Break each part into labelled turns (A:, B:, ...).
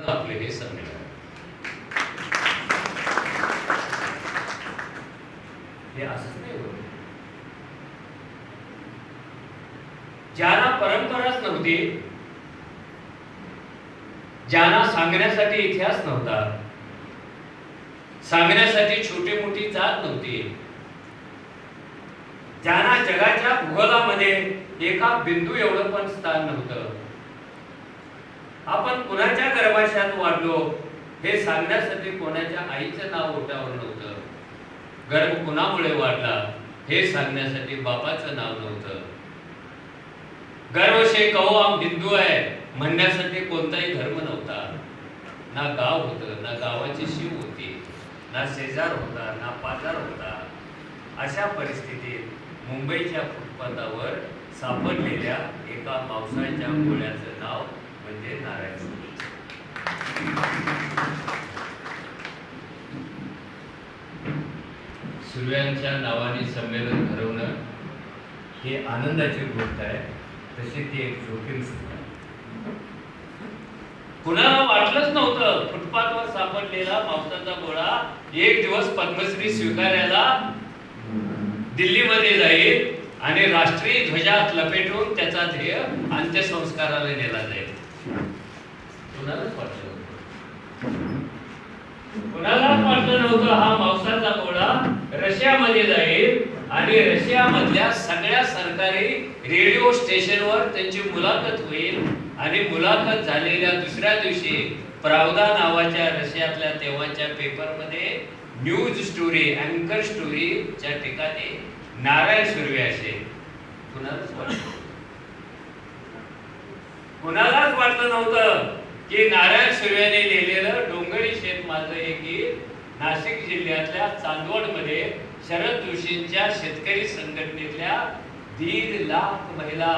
A: आपले हे संमेलन. हे असंच नाही होत. ज्यांना परंपराच नव्हती, ज्यांना सांगण्यासाठी इतिहास नव्हता, सांगण्यासाठी छोटी मोठी जात नव्हती, ज्यांना जगाच्या भूगोलामध्ये एका बिंदू एवढं पण स्थान नव्हतं, आपण कुणाच्या गर्भाशयात वाढलो हे सांगण्यासाठी कोणाच्या आईचं नाव ओठावर नव्हतं, गर्भ कुणामुळे वाढला हे सांगण्यासाठी बापाचं नाव नव्हतं, गर्भ से कहो हम हिंदू आहे म्हणण्यासाठी कोणताही धर्म नव्हता, ना गाव होतं, ना गावाची शिव होती, ना शेजार होता, ना पाजार होता. अशा परिस्थितीत मुंबईच्या फुटपाथावर सापडलेल्या एका मावसाच्या गोळ्याचं नाव म्हणजे नारायण सुर्वे. सुर्व्यांच्या नावाने संमेलन भरवणं ही आनंदाची गोष्ट आहे, तशी ती एक जोखीम सुद्धा. कुणाला वाटलंच नव्हतं फुटपाथवर सापडलेला मावसाचा गोळा एक दिवस पद्मश्री स्वीकारायला दिल्लीमध्ये जाईल आणि राष्ट्रीय ध्वजात लपेटून त्याचा ध्येय अंत्यसंस्काराला नेला जाईल. कुणालाच वाटलं नव्हतं. कुणालाच वाटलं नव्हतं हा मावसाचा गोळा रशियामध्ये जाईल आणि रशियामधल्या सगळ्या सरकारी रेडिओ स्टेशनवर त्यांची मुलाखत होईल आणि मुलाखत झालेल्या दुसऱ्या दिवशी प्रावदा नावाच्या रशियातल्या तेव्हाच्या पेपरमध्ये न्यूज स्टोरी, अँकर स्टोरीच्या ठिकाणी नारायण सुर्वे असेल. कुणालाच वाटलं नव्हतं की नारायण सुर्वेने लिहिलेलं डोंगरी शेत माझं हे गीत नाशिक जिल्ह्यातल्या चांदवडमध्ये शरद जोशींच्या शेतकरी संघटनेतल्या 1.5 लाख महिला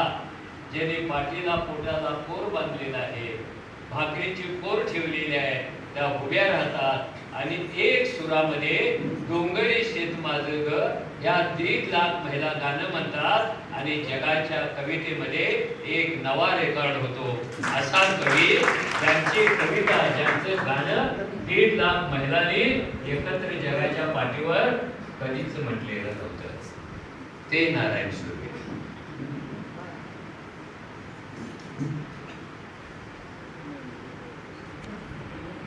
A: ज्यांनी पाठीला पोटाला कोर बांधलेला आहे, भाकरीची कोर ठेवलेली आहे, त्या उभ्या राहतात आणि एक सुरामध्ये डोंगरी शेत माझं ग या 1.5 लाख महिला गाणं म्हणतात आणि जगाच्या कवितेमध्ये एक नवा रेकॉर्ड होतो. असा कवी ज्यांची कविता, ज्यांचं गाणं 1.5 लाख महिलांनी एकत्र जगाच्या पाठीवर कधीच म्हटलेलं नव्हतं, ते नारायण सुर्वे.